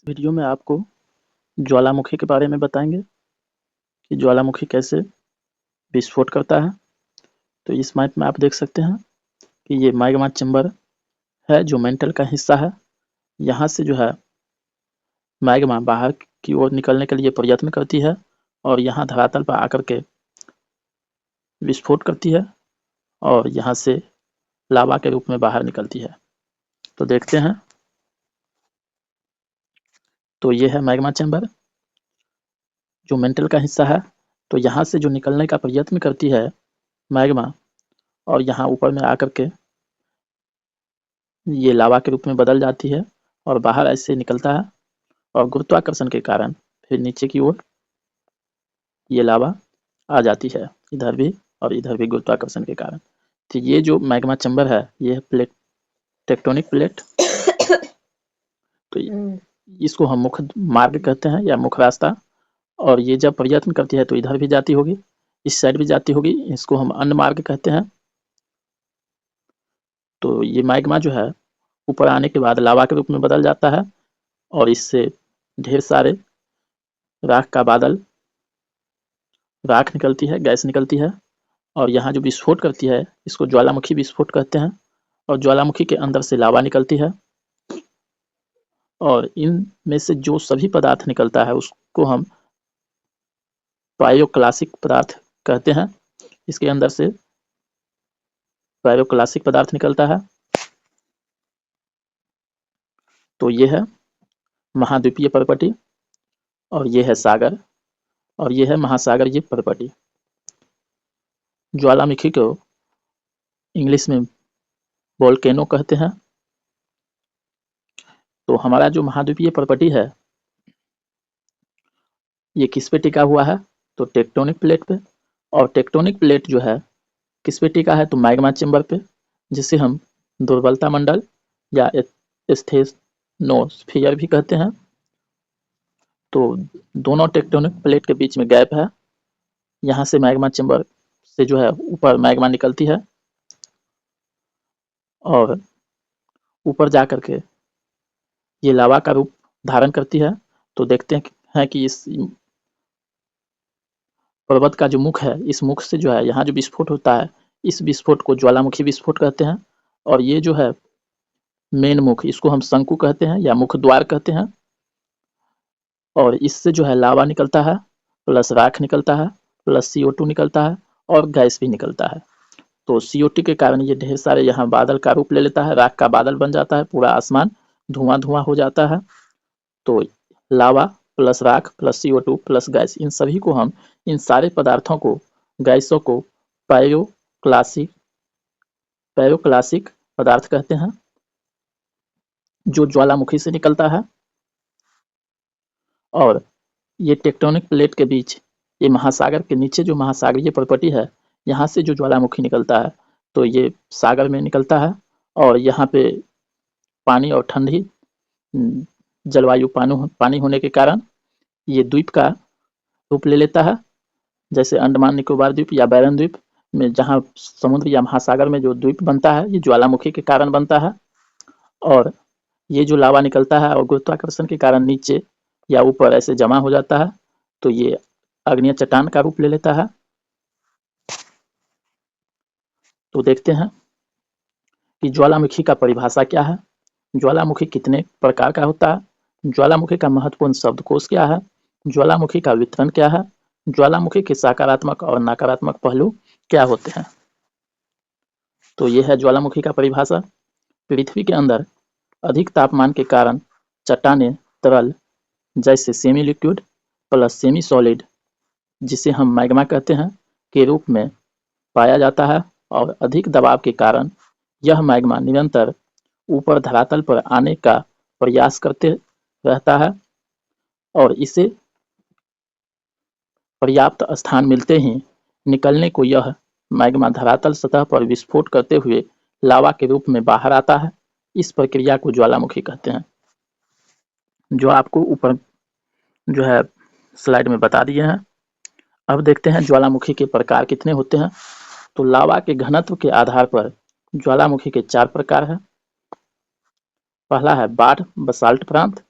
Video में आपको ज्वालामुखी के बारे में बताएंगे कि ज्वालामुखी कैसे विस्फोट करता है। तो इस मैप में आप देख सकते हैं कि ये मैग्मा चेंबर है जो मेंटल का हिस्सा है। यहाँ से जो है मैग्मा बाहर की ओर निकलने के लिए प्रयत्न करती है और यहाँ धरातल पर आकर के विस्फोट करती है और यहाँ से लावा के रूप में बाहर निकलती है। तो देखते हैं। तो ये है मैग्मा चेंबर जो मेंटल का हिस्सा है। तो यहाँ से जो निकलने का प्रयत्न करती है मैग्मा और यहाँ ऊपर में आकर के ये लावा के रूप में बदल जाती है और बाहर ऐसे निकलता है और गुरुत्वाकर्षण के कारण फिर नीचे की ओर ये लावा आ जाती है, इधर भी और इधर भी गुरुत्वाकर्षण के कारण। तो ये जो मैग्मा चैम्बर है ये है प्लेट, टेक्टोनिक प्लेट। तो इसको हम मुख्य मार्ग कहते हैं या मुख्य रास्ता। और ये जब प्रयत्न करती है तो इधर भी जाती होगी, इस साइड भी जाती होगी, इसको हम अन्य मार्ग कहते हैं। तो ये मैग्मा जो है ऊपर आने के बाद लावा के रूप में बदल जाता है और इससे ढेर सारे राख का बादल, राख निकलती है, गैस निकलती है और यहाँ जो विस्फोट करती है इसको ज्वालामुखी विस्फोट कहते हैं। और ज्वालामुखी के अंदर से लावा निकलती है और इनमें से जो सभी पदार्थ निकलता है उसको हम पायरोक्लास्टिक पदार्थ कहते हैं। इसके अंदर से पायरोक्लास्टिक पदार्थ निकलता है। तो ये है महाद्वीपीय पर्पटी और ये है सागर और ये है महासागरीय पर्पटी। ज्वालामुखी को इंग्लिश में वोल्केनो कहते हैं। तो हमारा जो महाद्वीपीय पर्पटी है ये किस पे टिका हुआ है? तो टेक्टोनिक प्लेट पे। और टेक्टोनिक प्लेट जो है किस पे टिका है? तो मैग्मा चेंबर पे, जिसे हम दुर्बलता मंडल या स्टेनोस्फीयर भी कहते हैं। तो दोनों टेक्टोनिक प्लेट के बीच में गैप है। यहाँ से मैग्मा चेंबर से जो है ऊपर मैग्मा निकलती है और ऊपर जा करके ये लावा का रूप धारण करती है। तो देखते हैं कि इस पर्वत का जो मुख है, इस मुख से जो है यहाँ जो विस्फोट होता है, इस विस्फोट को ज्वालामुखी विस्फोट कहते हैं। और ये जो है मेन मुख, इसको हम शंकु कहते हैं या मुख द्वार कहते हैं। और इससे जो है लावा निकलता है, प्लस राख निकलता है, प्लस CO2 निकलता है और गैस भी निकलता है। तो CO2 के कारण ये ढेर सारे यहाँ बादल का रूप ले लेता है, राख का बादल बन जाता है, पूरा आसमान धुआं धुआं हो जाता है। तो लावा प्लस राख प्लस CO2 प्लस गैस, इन सभी को हम, इन सारे पदार्थों को, गैसों को पायरोक्लास्टिक पदार्थ कहते हैं जो ज्वालामुखी से निकलता है। और ये टेक्टोनिक प्लेट के बीच, ये महासागर के नीचे जो महासागरीय पर्पटी है, यहाँ से जो ज्वालामुखी निकलता है तो ये सागर में निकलता है और यहाँ पे पानी और ठंडी जलवायु पानी होने के कारण ये द्वीप का रूप ले लेता है। जैसे अंडमान निकोबार द्वीप या बैरन द्वीप में जहाँ समुद्र या महासागर में जो द्वीप बनता है ये ज्वालामुखी के कारण बनता है। और ये जो लावा निकलता है और गुरुत्वाकर्षण के कारण नीचे या ऊपर ऐसे जमा हो जाता है तो ये आग्नेय चट्टान का रूप ले लेता है। तो देखते हैं कि ज्वालामुखी का परिभाषा क्या है, ज्वालामुखी कितने प्रकार का होता है, ज्वालामुखी का महत्वपूर्ण शब्दकोश क्या है, ज्वालामुखी का वितरण क्या है, ज्वालामुखी के सकारात्मक और नकारात्मक पहलू क्या होते हैं। तो ये है ज्वालामुखी का परिभाषा। पृथ्वी के अंदर अधिक तापमान के कारण चट्टानें तरल, जैसे semi liquid plus semi solid, जिसे हम मैग्मा कहते हैं, के रूप में पाया जाता है। और अधिक दबाव के कारण यह मैग्मा निरंतर ऊपर धरातल पर आने का प्रयास करते रहता है और इसे पर्याप्त स्थान मिलते ही निकलने को यह मैग्मा धरातल सतह पर विस्फोट करते हुए लावा के रूप में बाहर आता है। इस प्रक्रिया को ज्वालामुखी कहते हैं, जो आपको ऊपर जो है स्लाइड में बता दिए हैं। अब देखते हैं ज्वालामुखी के प्रकार कितने होते हैं। तो लावा के घनत्व के आधार पर ज्वालामुखी के 4 प्रकार हैं। पहला है बाढ़ बसाल्ट प्रांत,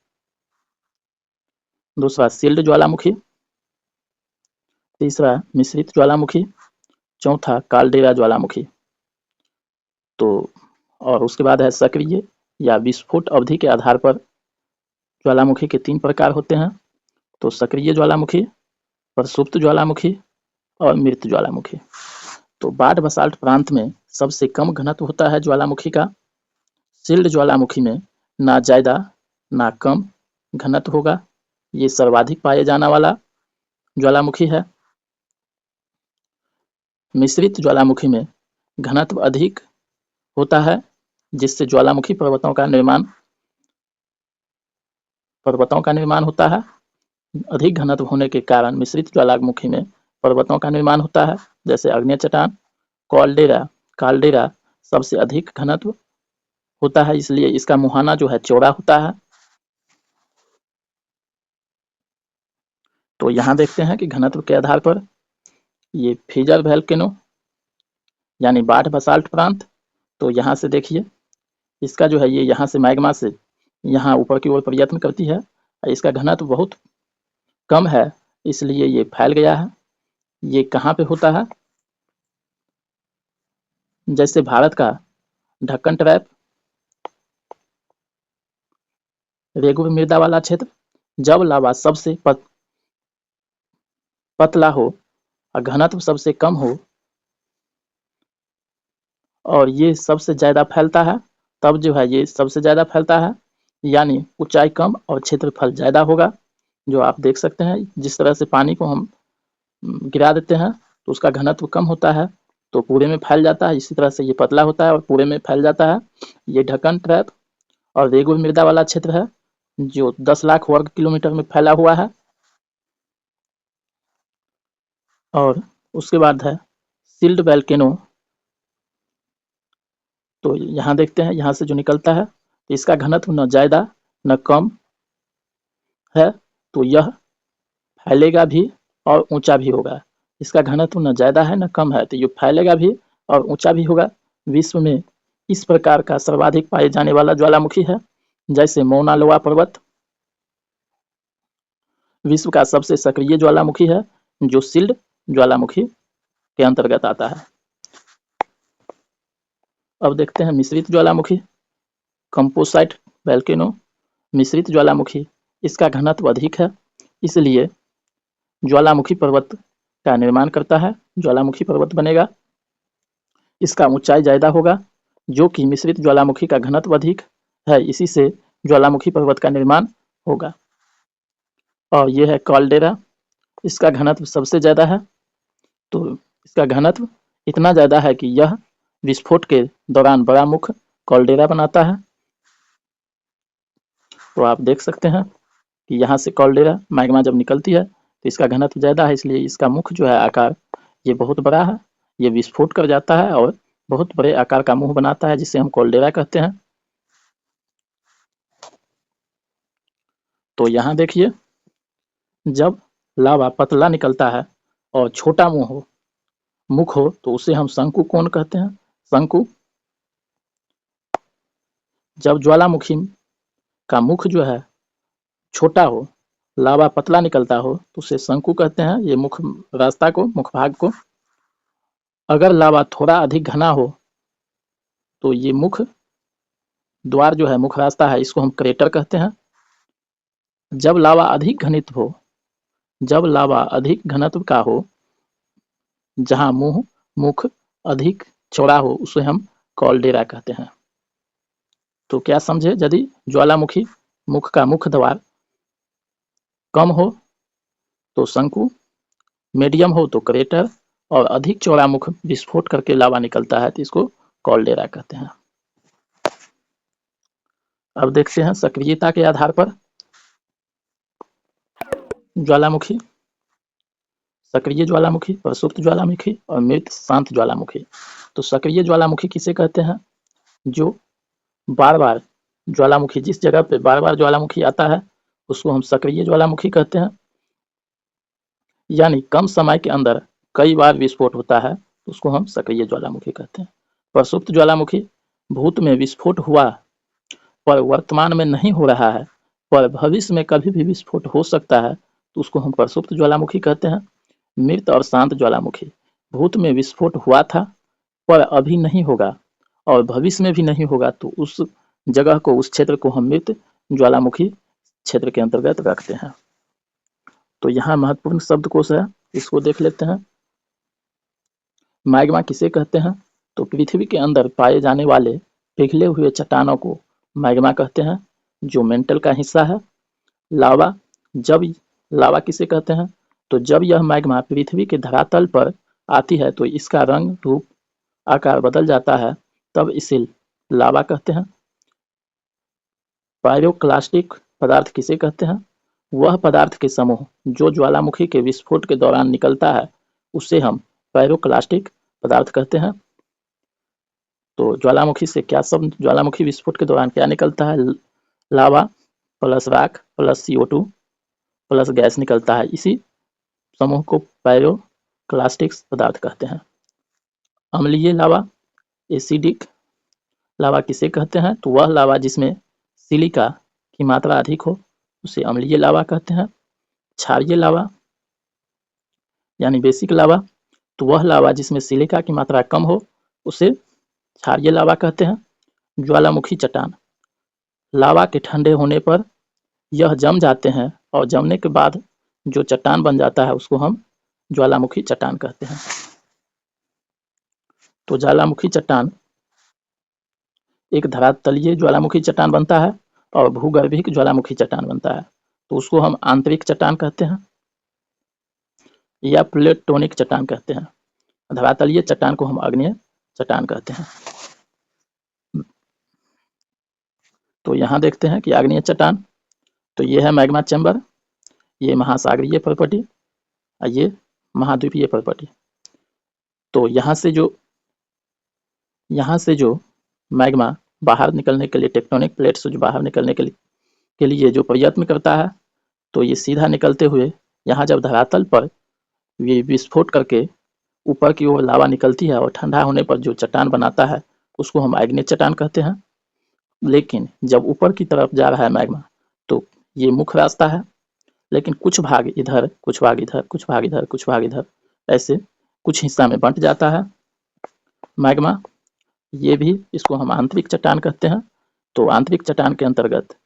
दूसरा सील्ड ज्वालामुखी, तीसरा मिश्रित ज्वालामुखी, चौथा काल्डेरा ज्वालामुखी। तो और उसके बाद है सक्रिय या विस्फोट अवधि के आधार पर ज्वालामुखी के 3 प्रकार होते हैं। तो सक्रिय ज्वालामुखी, प्रसुप्त ज्वालामुखी और मृत ज्वालामुखी। तो बाढ़ बसाल्ट प्रांत में सबसे कम घनत्व होता है ज्वालामुखी का। सील्ड ज्वालामुखी में ना ज्यादा ना कम घनत्व होगा। ये सर्वाधिक पाए जाने वाला ज्वालामुखी है। मिश्रित ज्वालामुखी में घनत्व अधिक होता है, जिससे ज्वालामुखी पर्वतों का निर्माण होता है। अधिक घनत्व होने के कारण मिश्रित ज्वालामुखी में पर्वतों का निर्माण होता है, जैसे आग्नेय चट्टान, काल्डेरा सबसे अधिक घनत्व होता है, इसलिए इसका मुहाना जो है चौड़ा होता है। तो यहाँ देखते हैं कि घनत्व के आधार पर ये फ्रीजर वोल्केनो यानी बाढ़ बसाल्ट प्रांत। तो यहाँ से देखिए, इसका जो है ये यहाँ से मैग्मा से यहाँ ऊपर की ओर प्रयत्न करती है। इसका घनत्व बहुत कम है, इसलिए ये फैल गया है। ये कहाँ पे होता है? जैसे भारत का ढक्कन ट्रैप, रेगुर मृदा वाला क्षेत्र, जब लावा सबसे पतला हो और घनत्व सबसे कम हो और ये सबसे ज्यादा फैलता है, तब जो है ये सबसे ज्यादा फैलता है, यानी ऊंचाई कम और क्षेत्रफल ज्यादा होगा। जो आप देख सकते हैं, जिस तरह से पानी को हम गिरा देते हैं तो उसका घनत्व कम होता है तो पूरे में फैल जाता है। इसी तरह से ये पतला होता है और पूरे में फैल जाता है। ये ढक्कन ट्रैप और रेगुर मृदा वाला क्षेत्र है, जो 10 लाख वर्ग किलोमीटर में फैला हुआ है। और उसके बाद है सील्ड वोल्केनो। तो यहाँ देखते हैं, यहाँ से जो निकलता है तो इसका घनत्व न ज्यादा न कम है, तो यह फैलेगा भी और ऊंचा भी होगा। इसका घनत्व न ज्यादा है न कम है, तो ये फैलेगा भी और ऊंचा भी होगा। विश्व में इस प्रकार का सर्वाधिक पाए जाने वाला ज्वालामुखी है, जैसे मौना लोआ पर्वत विश्व का सबसे सक्रिय ज्वालामुखी है, जो सील्ड ज्वालामुखी के अंतर्गत आता है। अब देखते हैं मिश्रित ज्वालामुखी, कंपोसाइट वोल्केनो। मिश्रित ज्वालामुखी, इसका घनत्व अधिक है, इसलिए ज्वालामुखी पर्वत का निर्माण करता है। ज्वालामुखी पर्वत बनेगा, इसका ऊंचाई ज्यादा होगा, जो कि मिश्रित ज्वालामुखी का घनत्व अधिक है, इसी से ज्वालामुखी पर्वत का निर्माण होगा। और यह है काल्डेरा, इसका घनत्व सबसे ज्यादा है। तो इसका घनत्व इतना ज्यादा है कि यह विस्फोट के दौरान बड़ा मुख काल्डेरा बनाता है। तो आप देख सकते हैं कि यहाँ से काल्डेरा मैग्मा जब निकलती है तो इसका घनत्व ज्यादा है, इसलिए इसका मुख जो है आकार ये बहुत बड़ा है। ये विस्फोट कर जाता है और बहुत बड़े आकार का मुंह बनाता है, जिसे हम काल्डेरा कहते हैं। तो यहाँ देखिए, जब लावा पतला निकलता है और छोटा मुख हो तो उसे हम शंकु कोण कहते हैं। शंकु, जब ज्वालामुखी का मुख जो है छोटा हो, लावा पतला निकलता हो, तो उसे शंकु कहते हैं, ये मुख रास्ता को, मुख भाग को। अगर लावा थोड़ा अधिक घना हो तो ये मुख द्वार जो है, मुख रास्ता है, इसको हम क्रेटर कहते हैं। जब लावा अधिक घनत्व का हो, जहां मुख अधिक चौड़ा हो, उसे हम कॉल्डेरा कहते हैं। तो क्या समझे? यदि ज्वालामुखी मुख का मुख्य द्वार कम हो तो शंकु, मीडियम हो तो क्रेटर, और अधिक चौड़ा मुख विस्फोट करके लावा निकलता है तो इसको कॉल्डेरा कहते हैं। अब देखते हैं सक्रियता के आधार पर ज्वालामुखी, सक्रिय ज्वालामुखी, प्रसुप्त ज्वालामुखी और मृत शांत ज्वालामुखी। तो सक्रिय ज्वालामुखी किसे कहते हैं? जो बार बार ज्वालामुखी, जिस जगह पे बार बार ज्वालामुखी आता है उसको हम सक्रिय ज्वालामुखी कहते हैं, यानी कम समय के अंदर कई बार विस्फोट होता है, उसको हम सक्रिय ज्वालामुखी कहते हैं। प्रसुप्त ज्वालामुखी, भूत में विस्फोट हुआ पर वर्तमान में नहीं हो रहा है, पर भविष्य में कभी भी विस्फोट हो सकता है, तो उसको हम प्रसुप्त ज्वालामुखी कहते हैं। मृत और शांत ज्वालामुखी, भूत में विस्फोट हुआ था पर अभी नहीं होगा और भविष्य में भी नहीं होगा, तो उस जगह को, उस क्षेत्र को हम मृत ज्वालामुखी क्षेत्र के अंतर्गत रखते हैं। तो यहाँ महत्वपूर्ण शब्दकोश है, इसको देख लेते हैं। मैग्मा किसे कहते हैं? तो पृथ्वी के अंदर पाए जाने वाले पिघले हुए चट्टानों को मैग्मा कहते हैं, जो मेंटल का हिस्सा है। लावा, जब लावा किसे कहते हैं? तो जब यह मैग्मा पृथ्वी के धरातल पर आती है तो इसका रंग, रूप, आकार बदल जाता है, तब इसे लावा कहते हैं। पायरोक्लास्टिक पदार्थ किसे कहते हैं? वह पदार्थ के समूह जो ज्वालामुखी के विस्फोट के दौरान निकलता है, उसे हम पायरोक्लास्टिक पदार्थ कहते हैं। तो ज्वालामुखी से क्या सब, ज्वालामुखी विस्फोट के दौरान क्या निकलता है? लावा प्लस राख प्लस CO2 प्लस गैस निकलता है। इसी समूह को पायरोक्लास्टिक पदार्थ कहते हैं। अम्लीय लावा, एसिडिक लावा किसे कहते हैं? तो वह लावा जिसमें सिलिका की मात्रा अधिक हो, उसे अम्लीय लावा कहते हैं। क्षारीय लावा यानी बेसिक लावा, तो वह लावा जिसमें सिलिका की मात्रा कम हो, उसे क्षारीय लावा कहते हैं। ज्वालामुखी चट्टान, लावा के ठंडे होने पर यह जम जाते हैं और जमने के बाद जो चट्टान बन जाता है उसको हम ज्वालामुखी चट्टान कहते हैं। तो ज्वालामुखी चट्टान एक धरातलीय ज्वालामुखी चट्टान बनता है और भूगर्भिक ज्वालामुखी चट्टान बनता है, तो उसको हम आंतरिक चट्टान कहते हैं या प्लेटोनिक चट्टान कहते हैं। धरातलीय चट्टान को हम आग्नेय चट्टान कहते हैं। तो यहाँ देखते हैं कि आग्नेय चट्टान, तो ये है मैग्मा चैम्बर, ये महासागरीय प्रॉपर्टी, ये महाद्वीपीय प्रॉपर्टी। तो यहाँ से जो मैग्मा बाहर निकलने के लिए, टेक्टोनिक प्लेट से जो बाहर निकलने के लिए जो प्रयत्न करता है, तो ये सीधा निकलते हुए यहाँ जब धरातल पर ये विस्फोट करके ऊपर की ओर लावा निकलती है और ठंडा होने पर जो चट्टान बनाता है, उसको हम आग्नेय चट्टान कहते हैं। लेकिन जब ऊपर की तरफ जा रहा है मैग्मा, तो ये मुख्य रास्ता है, लेकिन कुछ भाग इधर, कुछ भाग इधर, कुछ भाग इधर, कुछ भाग इधर, ऐसे कुछ हिस्सा में बंट जाता है मैग्मा। ये भी, इसको हम आंतरिक चट्टान कहते हैं। तो आंतरिक चट्टान के अंतर्गत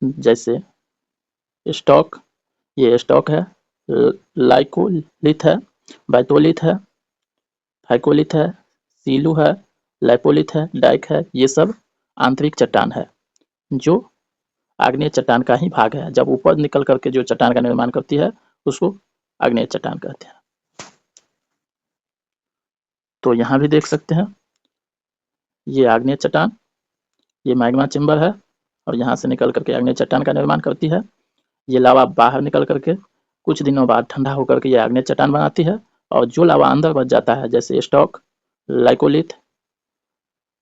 जैसे स्टॉक, ये स्टॉक है, लाइकोलिथ है, बैतोलिथ है, हाइकोलिथ है, सीलू है, लैपोलिथ है, डाइक है, ये सब आंतरिक चट्टान है जो आग्नेय चट्टान का ही भाग है। जब ऊपर निकल करके जो चट्टान का निर्माण करती है उसको आग्नेय चट्टान कहते हैं। तो यहाँ भी देख सकते हैं, ये आग्नेय चट्टान, ये मैग्मा चैम्बर है और यहाँ से निकल करके आग्नेय चट्टान का निर्माण करती है। ये लावा बाहर निकल करके कुछ दिनों बाद ठंडा होकर के ये आग्नेय चट्टान बनाती है और जो लावा अंदर बच जाता है, जैसे स्टॉक, लाइकोलिथ,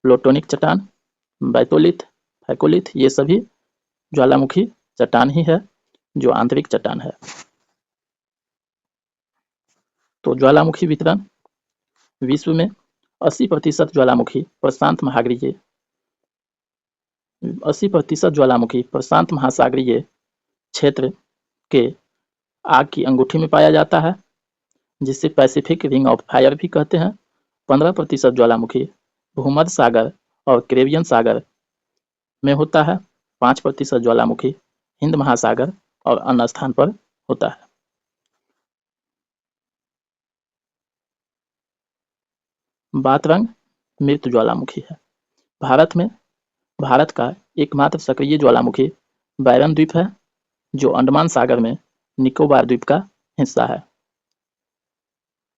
प्लूटोनिक चट्टान, बैतोलिथ, हाइकोलिथ, ये सभी ज्वालामुखी चट्टान ही है जो आंतरिक चट्टान है। तो ज्वालामुखी वितरण, विश्व में 80% ज्वालामुखी प्रशांत महासागरीय 80% ज्वालामुखी प्रशांत महासागरीय क्षेत्र के आग की अंगूठी में पाया जाता है, जिसे पैसिफिक रिंग ऑफ फायर भी कहते हैं। 15% ज्वालामुखी भूमध्य सागर और कैरेबियन सागर में होता है। 5% ज्वालामुखी हिंद महासागर और अन्य स्थान पर होता है। बातरंग मृत ज्वालामुखी है। भारत का एकमात्र सक्रिय ज्वालामुखी बैरन द्वीप है, जो अंडमान सागर में निकोबार द्वीप का हिस्सा है।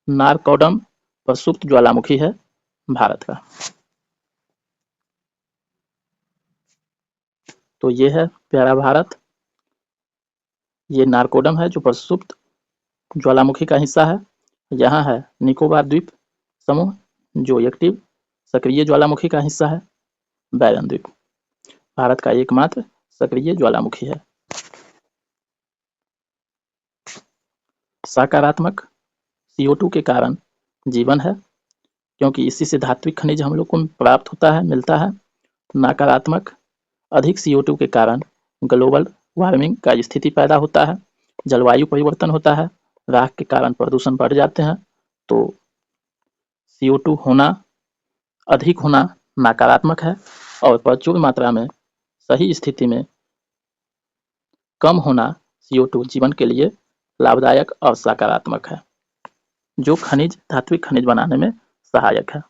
नारकौडम प्रसुप्त ज्वालामुखी है भारत का। तो ये है प्यारा भारत, ये नारकोडम है जो प्रसुप्त ज्वालामुखी का हिस्सा है। यहाँ है निकोबार द्वीप समूह जो एक्टिव सक्रिय ज्वालामुखी का हिस्सा है। बैरन द्वीप भारत का एकमात्र सक्रिय ज्वालामुखी है। सकारात्मक CO2 के कारण जीवन है, क्योंकि इसी से धात्विक खनिज हम लोग को प्राप्त होता है, मिलता है। नकारात्मक अधिक CO2 के कारण ग्लोबल वार्मिंग का स्थिति पैदा होता है, जलवायु परिवर्तन होता है, राख के कारण प्रदूषण बढ़ जाते हैं। तो CO2 होना, अधिक होना नकारात्मक है और प्रचुर मात्रा में सही स्थिति में कम होना CO2 जीवन के लिए लाभदायक और सकारात्मक है, जो खनिज धात्विक खनिज बनाने में सहायक है।